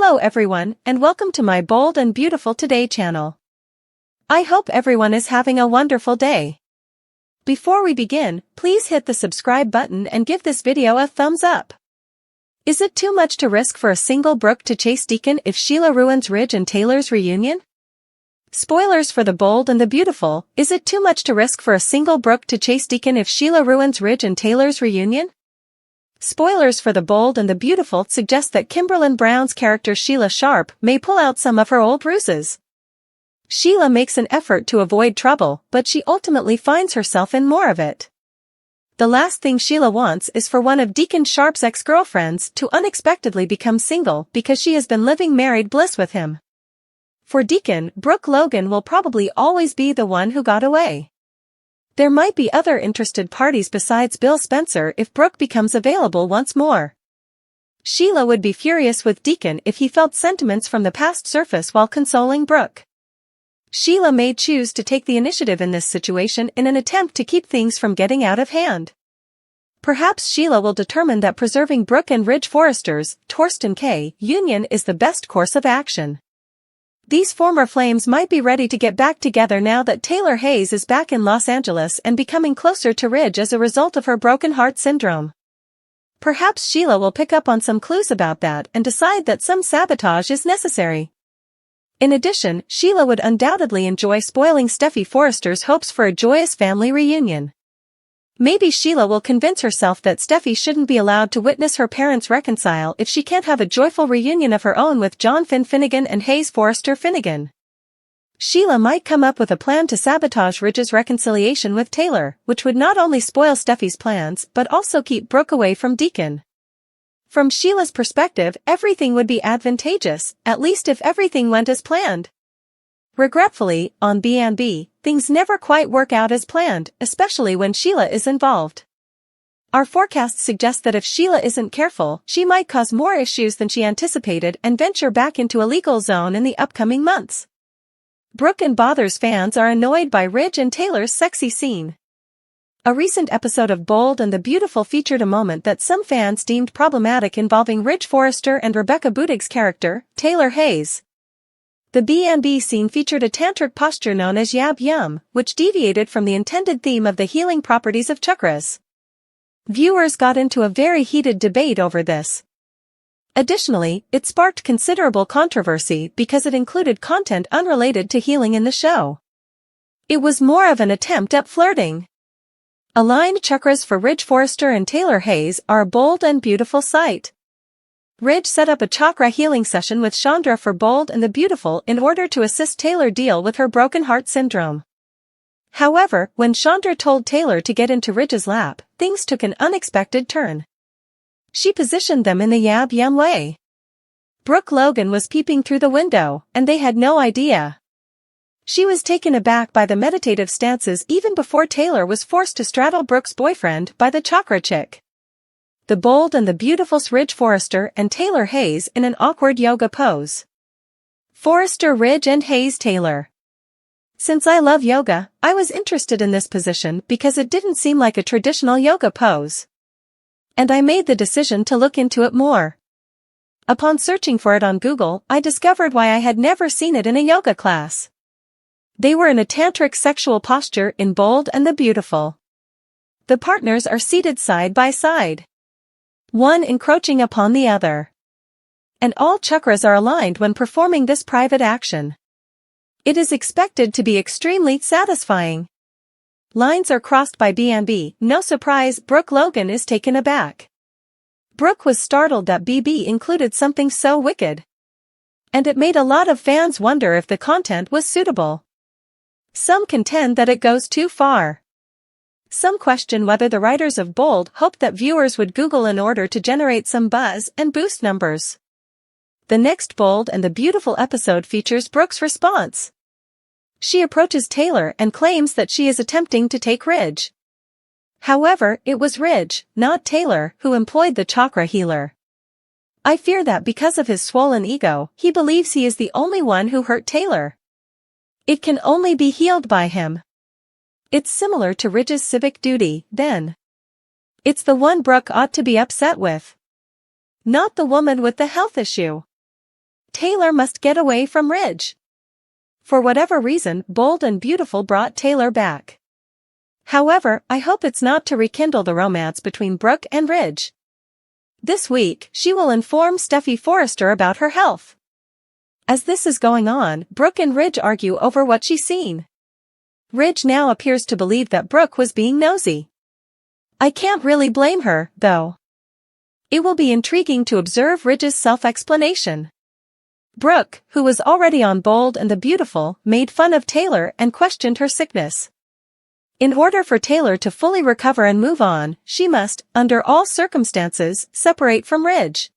Hello everyone, and welcome to my Bold and Beautiful Today channel. I hope everyone is having a wonderful day. Before we begin, please hit the subscribe button and give this video a thumbs up. Is it too much to risk for a single Brooke to chase Deacon if Sheila ruins Ridge and Taylor's reunion? Spoilers for the Bold and the Beautiful. Is it too much to risk for a single Brooke to chase Deacon if Sheila ruins Ridge and Taylor's reunion? Spoilers for The Bold and the Beautiful suggest that Kimberlin Brown's character Sheila Sharp may pull out some of her old bruises. Sheila makes an effort to avoid trouble, but she ultimately finds herself in more of it. The last thing Sheila wants is for one of Deacon Sharp's ex-girlfriends to unexpectedly become single because she has been living married bliss with him. For Deacon, Brooke Logan will probably always be the one who got away. There might be other interested parties besides Bill Spencer if Brooke becomes available once more. Sheila would be furious with Deacon if he felt sentiments from the past surface while consoling Brooke. Sheila may choose to take the initiative in this situation in an attempt to keep things from getting out of hand. Perhaps Sheila will determine that preserving Brooke and Ridge Forrester's, Torsten K. union is the best course of action. These former flames might be ready to get back together now that Taylor Hayes is back in Los Angeles and becoming closer to Ridge as a result of her broken heart syndrome. Perhaps Sheila will pick up on some clues about that and decide that some sabotage is necessary. In addition, Sheila would undoubtedly enjoy spoiling Steffy Forrester's hopes for a joyous family reunion. Maybe Sheila will convince herself that Steffy shouldn't be allowed to witness her parents reconcile if she can't have a joyful reunion of her own with John Finn Finnegan and Hayes Forrester Finnegan. Sheila might come up with a plan to sabotage Ridge's reconciliation with Taylor, which would not only spoil Steffy's plans but also keep Brooke away from Deacon. From Sheila's perspective, everything would be advantageous, at least if everything went as planned. Regretfully, on B&B, things never quite work out as planned, especially when Sheila is involved. Our forecasts suggest that if Sheila isn't careful, she might cause more issues than she anticipated and venture back into a legal zone in the upcoming months. Brooke and Bother's fans are annoyed by Ridge and Taylor's sexy scene. A recent episode of Bold and the Beautiful featured a moment that some fans deemed problematic involving Ridge Forrester and Rebecca Budig's character, Taylor Hayes. The B&B scene featured a tantric posture known as Yab Yum, which deviated from the intended theme of the healing properties of chakras. Viewers got into a very heated debate over this. Additionally, it sparked considerable controversy because it included content unrelated to healing in the show. It was more of an attempt at flirting. Aligned chakras for Ridge Forrester and Taylor Hayes are a bold and beautiful sight. Ridge set up a chakra healing session with Chandra for Bold and the Beautiful in order to assist Taylor deal with her broken heart syndrome. However, when Chandra told Taylor to get into Ridge's lap, things took an unexpected turn. She positioned them in the Yab Yum way. Brooke Logan was peeping through the window, and they had no idea. She was taken aback by the meditative stances even before Taylor was forced to straddle Brooke's boyfriend by the chakra chick. The Bold and the Beautiful Ridge Forrester and Taylor Hayes in an awkward yoga pose. Forrester Ridge and Hayes Taylor. Since I love yoga, I was interested in this position because it didn't seem like a traditional yoga pose. And I made the decision to look into it more. Upon searching for it on Google, I discovered why I had never seen it in a yoga class. They were in a tantric sexual posture in Bold and the Beautiful. The partners are seated side by side, one encroaching upon the other. And all chakras are aligned when performing this private action. It is expected to be extremely satisfying. Lines are crossed by B&B, no surprise, Brooke Logan is taken aback. Brooke was startled that BB included something so wicked. And it made a lot of fans wonder if the content was suitable. Some contend that it goes too far. Some question whether the writers of Bold hoped that viewers would Google in order to generate some buzz and boost numbers. The next Bold and the Beautiful episode features Brooke's response. She approaches Taylor and claims that she is attempting to take Ridge. However, it was Ridge, not Taylor, who employed the chakra healer. I fear that because of his swollen ego, he believes he is the only one who hurt Taylor. It can only be healed by him. It's similar to Ridge's civic duty, then. It's the one Brooke ought to be upset with. Not the woman with the health issue. Taylor must get away from Ridge. For whatever reason, Bold and Beautiful brought Taylor back. However, I hope it's not to rekindle the romance between Brooke and Ridge. This week, she will inform Steffi Forrester about her health. As this is going on, Brooke and Ridge argue over what she's seen. Ridge now appears to believe that Brooke was being nosy. I can't really blame her, though. It will be intriguing to observe Ridge's self-explanation. Brooke, who was already on Bold and the Beautiful, made fun of Taylor and questioned her sickness. In order for Taylor to fully recover and move on, she must, under all circumstances, separate from Ridge.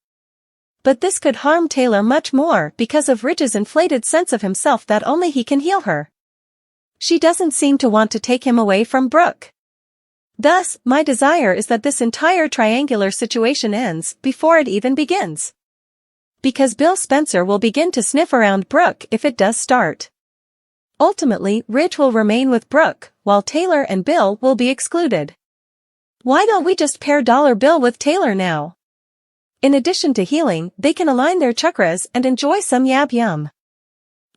But this could harm Taylor much more because of Ridge's inflated sense of himself that only he can heal her. She doesn't seem to want to take him away from Brooke. Thus, my desire is that this entire triangular situation ends before it even begins. Because Bill Spencer will begin to sniff around Brooke if it does start. Ultimately, Ridge will remain with Brooke, while Taylor and Bill will be excluded. Why don't we just pair Dollar Bill with Taylor now? In addition to healing, they can align their chakras and enjoy some yab yum.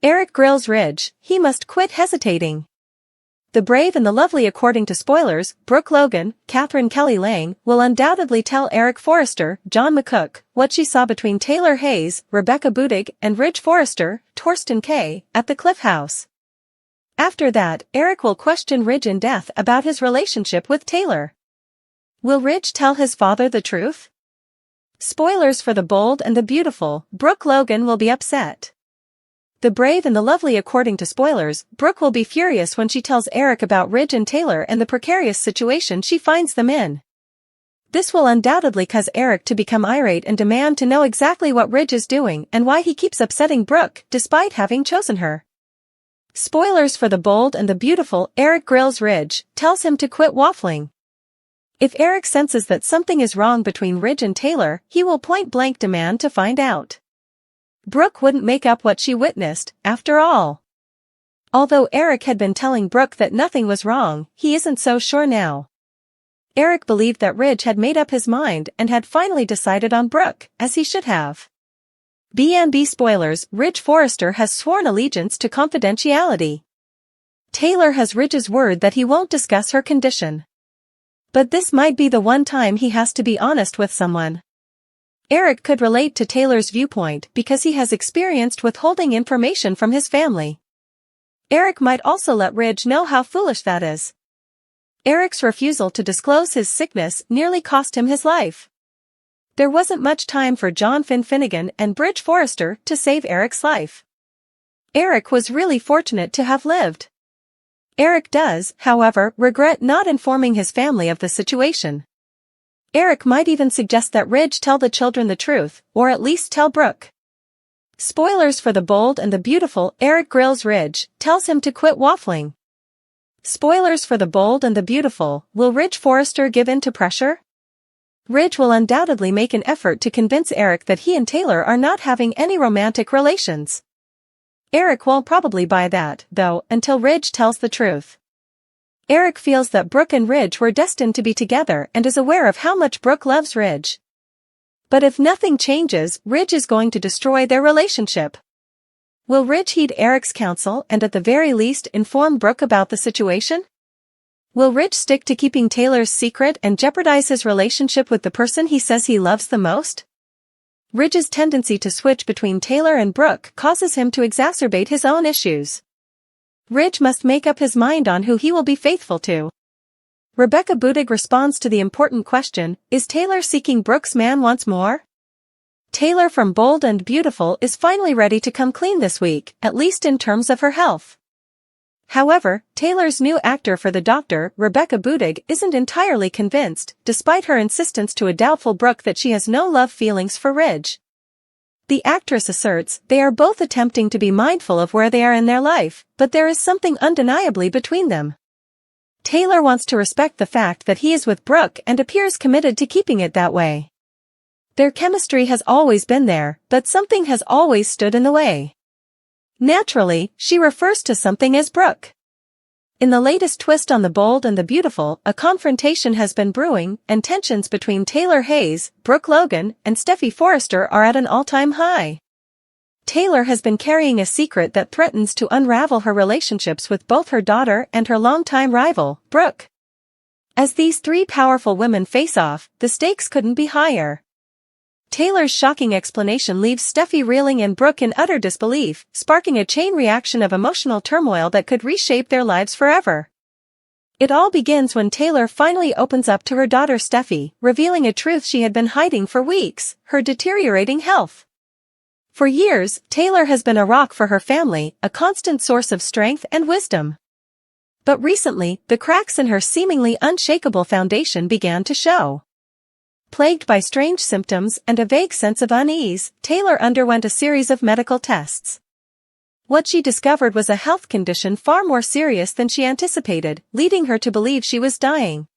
Eric grills Ridge, he must quit hesitating. The Brave and the Lovely. According to spoilers, Brooke Logan, Catherine Kelly Lang, will undoubtedly tell Eric Forrester, John McCook, what she saw between Taylor Hayes, Rebecca Budig, and Ridge Forrester, Torsten K., at the Cliff House. After that, Eric will question Ridge in depth about his relationship with Taylor. Will Ridge tell his father the truth? Spoilers for the Bold and the Beautiful, Brooke Logan will be upset. The Brave and the Lovely. According to spoilers, Brooke will be furious when she tells Eric about Ridge and Taylor and the precarious situation she finds them in. This will undoubtedly cause Eric to become irate and demand to know exactly what Ridge is doing and why he keeps upsetting Brooke despite having chosen her. Spoilers for the Bold and the Beautiful. Eric grills Ridge, tells him to quit waffling. If Eric senses that something is wrong between Ridge and Taylor, he will point-blank demand to find out. Brooke wouldn't make up what she witnessed, after all. Although Eric had been telling Brooke that nothing was wrong, he isn't so sure now. Eric believed that Ridge had made up his mind and had finally decided on Brooke, as he should have. B&B spoilers, Ridge Forrester has sworn allegiance to confidentiality. Taylor has Ridge's word that he won't discuss her condition. But this might be the one time he has to be honest with someone. Eric could relate to Taylor's viewpoint because he has experienced withholding information from his family. Eric might also let Ridge know how foolish that is. Eric's refusal to disclose his sickness nearly cost him his life. There wasn't much time for John Finnegan and Ridge Forrester to save Eric's life. Eric was really fortunate to have lived. Eric does, however, regret not informing his family of the situation. Eric might even suggest that Ridge tell the children the truth, or at least tell Brooke. Spoilers for the Bold and the Beautiful. Eric grills Ridge, tells him to quit waffling. Spoilers for the Bold and the Beautiful. Will Ridge Forrester give in to pressure? Ridge will undoubtedly make an effort to convince Eric that he and Taylor are not having any romantic relations. Eric won't probably buy that, though, until Ridge tells the truth. Eric feels that Brooke and Ridge were destined to be together and is aware of how much Brooke loves Ridge. But if nothing changes, Ridge is going to destroy their relationship. Will Ridge heed Eric's counsel and at the very least inform Brooke about the situation? Will Ridge stick to keeping Taylor's secret and jeopardize his relationship with the person he says he loves the most? Ridge's tendency to switch between Taylor and Brooke causes him to exacerbate his own issues. Ridge must make up his mind on who he will be faithful to. Rebecca Budig responds to the important question, is Taylor seeking Brooke's man once more? Taylor from Bold and Beautiful is finally ready to come clean this week, at least in terms of her health. However, Taylor's new actor for the Doctor, Rebecca Budig, isn't entirely convinced, despite her insistence to a doubtful Brooke that she has no love feelings for Ridge. The actress asserts they are both attempting to be mindful of where they are in their life, but there is something undeniably between them. Taylor wants to respect the fact that he is with Brooke and appears committed to keeping it that way. Their chemistry has always been there, but something has always stood in the way. Naturally, she refers to something as Brooke. In the latest twist on The Bold and the Beautiful, a confrontation has been brewing, and tensions between Taylor Hayes, Brooke Logan, and Steffi Forrester are at an all-time high. Taylor has been carrying a secret that threatens to unravel her relationships with both her daughter and her longtime rival, Brooke. As these three powerful women face off, the stakes couldn't be higher. Taylor's shocking explanation leaves Steffi reeling and Brooke in utter disbelief, sparking a chain reaction of emotional turmoil that could reshape their lives forever. It all begins when Taylor finally opens up to her daughter Steffi, revealing a truth she had been hiding for weeks: her deteriorating health. For years, Taylor has been a rock for her family, a constant source of strength and wisdom. But recently, the cracks in her seemingly unshakable foundation began to show. Plagued by strange symptoms and a vague sense of unease, Taylor underwent a series of medical tests. What she discovered was a health condition far more serious than she anticipated, leading her to believe she was dying.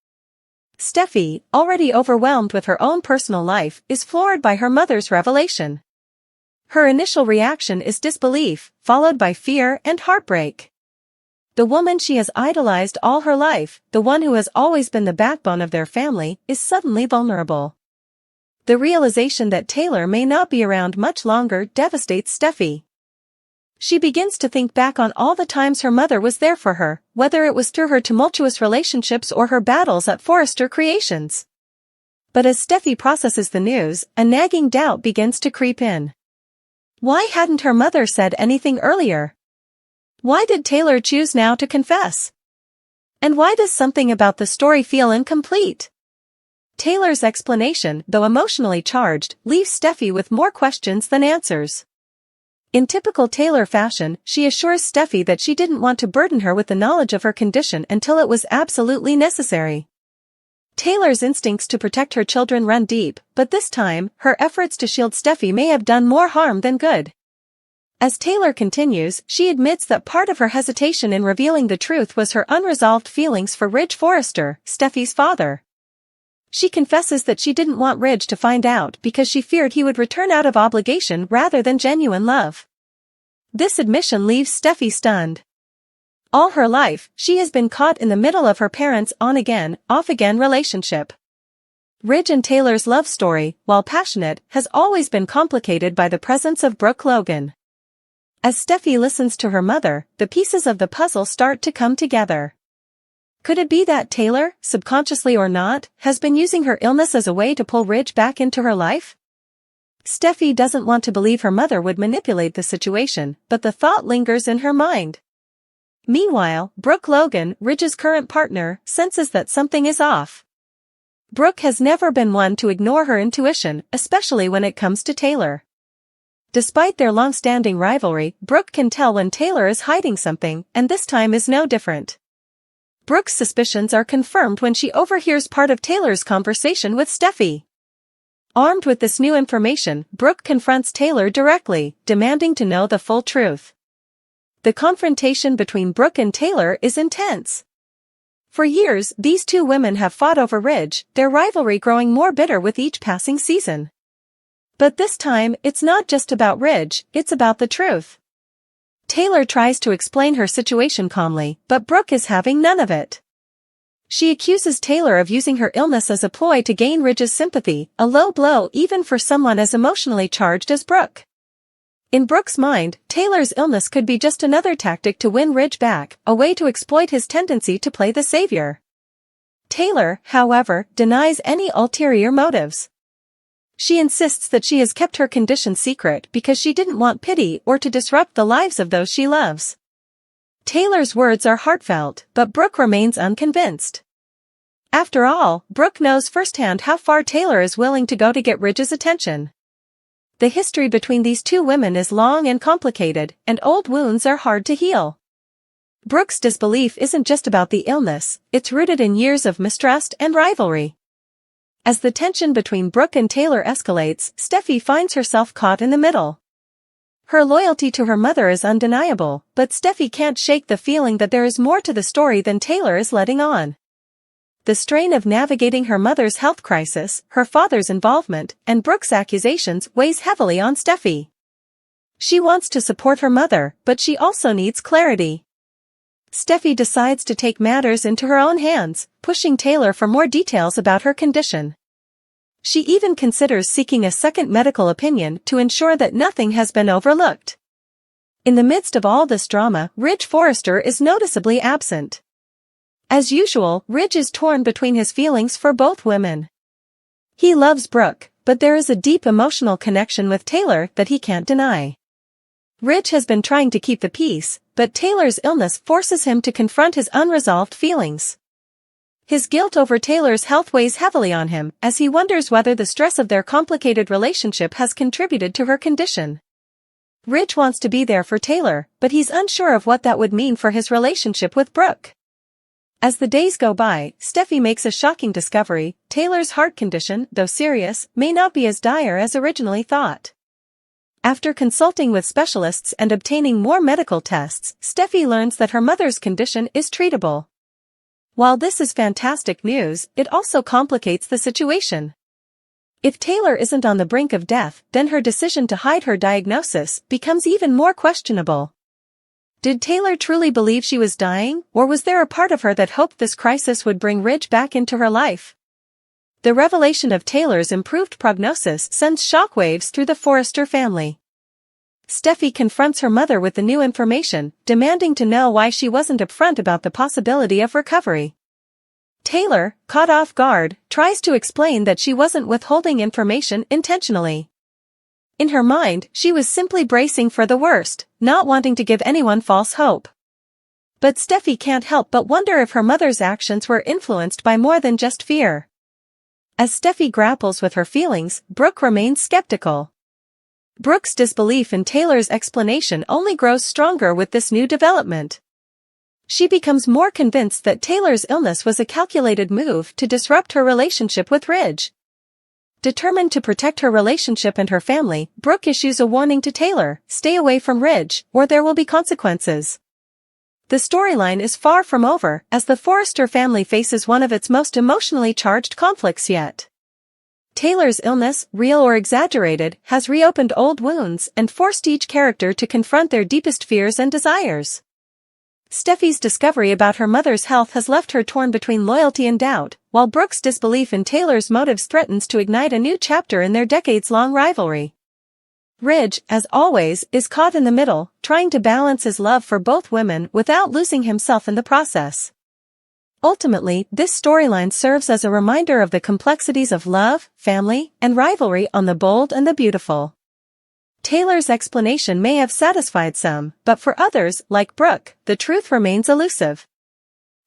Steffi, already overwhelmed with her own personal life, is floored by her mother's revelation. Her initial reaction is disbelief, followed by fear and heartbreak. The woman she has idolized all her life, the one who has always been the backbone of their family, is suddenly vulnerable. The realization that Taylor may not be around much longer devastates Steffi. She begins to think back on all the times her mother was there for her, whether it was through her tumultuous relationships or her battles at Forrester Creations. But as Steffi processes the news, a nagging doubt begins to creep in. Why hadn't her mother said anything earlier? Why did Taylor choose now to confess? And why does something about the story feel incomplete? Taylor's explanation, though emotionally charged, leaves Steffi with more questions than answers. In typical Taylor fashion, she assures Steffi that she didn't want to burden her with the knowledge of her condition until it was absolutely necessary. Taylor's instincts to protect her children run deep, but this time, her efforts to shield Steffi may have done more harm than good. As Taylor continues, she admits that part of her hesitation in revealing the truth was her unresolved feelings for Ridge Forrester, Steffi's father. She confesses that she didn't want Ridge to find out because she feared he would return out of obligation rather than genuine love. This admission leaves Steffi stunned. All her life, she has been caught in the middle of her parents' on-again, off-again relationship. Ridge and Taylor's love story, while passionate, has always been complicated by the presence of Brooke Logan. As Steffi listens to her mother, the pieces of the puzzle start to come together. Could it be that Taylor, subconsciously or not, has been using her illness as a way to pull Ridge back into her life? Steffi doesn't want to believe her mother would manipulate the situation, but the thought lingers in her mind. Meanwhile, Brooke Logan, Ridge's current partner, senses that something is off. Brooke has never been one to ignore her intuition, especially when it comes to Taylor. Despite their long-standing rivalry, Brooke can tell when Taylor is hiding something, and this time is no different. Brooke's suspicions are confirmed when she overhears part of Taylor's conversation with Steffi. Armed with this new information, Brooke confronts Taylor directly, demanding to know the full truth. The confrontation between Brooke and Taylor is intense. For years, these two women have fought over Ridge, their rivalry growing more bitter with each passing season. But this time, it's not just about Ridge, it's about the truth. Taylor tries to explain her situation calmly, but Brooke is having none of it. She accuses Taylor of using her illness as a ploy to gain Ridge's sympathy, a low blow even for someone as emotionally charged as Brooke. In Brooke's mind, Taylor's illness could be just another tactic to win Ridge back, a way to exploit his tendency to play the savior. Taylor, however, denies any ulterior motives. She insists that she has kept her condition secret because she didn't want pity or to disrupt the lives of those she loves. Taylor's words are heartfelt, but Brooke remains unconvinced. After all, Brooke knows firsthand how far Taylor is willing to go to get Ridge's attention. The history between these two women is long and complicated, and old wounds are hard to heal. Brooke's disbelief isn't just about the illness, it's rooted in years of mistrust and rivalry. As the tension between Brooke and Taylor escalates, Steffi finds herself caught in the middle. Her loyalty to her mother is undeniable, but Steffi can't shake the feeling that there is more to the story than Taylor is letting on. The strain of navigating her mother's health crisis, her father's involvement, and Brooke's accusations weighs heavily on Steffi. She wants to support her mother, but she also needs clarity. Steffi decides to take matters into her own hands, pushing Taylor for more details about her condition. She even considers seeking a second medical opinion to ensure that nothing has been overlooked. In the midst of all this drama, Ridge Forrester is noticeably absent. As usual, Ridge is torn between his feelings for both women. He loves Brooke, but there is a deep emotional connection with Taylor that he can't deny. Ridge has been trying to keep the peace, but Taylor's illness forces him to confront his unresolved feelings. His guilt over Taylor's health weighs heavily on him as he wonders whether the stress of their complicated relationship has contributed to her condition. Ridge wants to be there for Taylor, but he's unsure of what that would mean for his relationship with Brooke. As the days go by, Steffi makes a shocking discovery: Taylor's heart condition, though serious, may not be as dire as originally thought. After consulting with specialists and obtaining more medical tests, Steffi learns that her mother's condition is treatable. While this is fantastic news, it also complicates the situation. If Taylor isn't on the brink of death, then her decision to hide her diagnosis becomes even more questionable. Did Taylor truly believe she was dying, or was there a part of her that hoped this crisis would bring Ridge back into her life? The revelation of Taylor's improved prognosis sends shockwaves through the Forrester family. Steffi confronts her mother with the new information, demanding to know why she wasn't upfront about the possibility of recovery. Taylor, caught off guard, tries to explain that she wasn't withholding information intentionally. In her mind, she was simply bracing for the worst, not wanting to give anyone false hope. But Steffi can't help but wonder if her mother's actions were influenced by more than just fear. As Steffi grapples with her feelings, Brooke remains skeptical. Brooke's disbelief in Taylor's explanation only grows stronger with this new development. She becomes more convinced that Taylor's illness was a calculated move to disrupt her relationship with Ridge. Determined to protect her relationship and her family, Brooke issues a warning to Taylor: stay away from Ridge, or there will be consequences. The storyline is far from over, as the Forrester family faces one of its most emotionally charged conflicts yet. Taylor's illness, real or exaggerated, has reopened old wounds and forced each character to confront their deepest fears and desires. Steffi's discovery about her mother's health has left her torn between loyalty and doubt, while Brooke's disbelief in Taylor's motives threatens to ignite a new chapter in their decades-long rivalry. Ridge, as always, is caught in the middle, trying to balance his love for both women without losing himself in the process. Ultimately, this storyline serves as a reminder of the complexities of love, family, and rivalry on The Bold and the Beautiful. Taylor's explanation may have satisfied some, but for others, like Brooke, the truth remains elusive.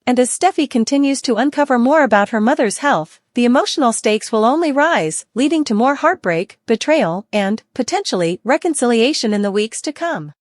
And as Steffi continues to uncover more about her mother's health, the emotional stakes will only rise, leading to more heartbreak, betrayal, and, potentially, reconciliation in the weeks to come.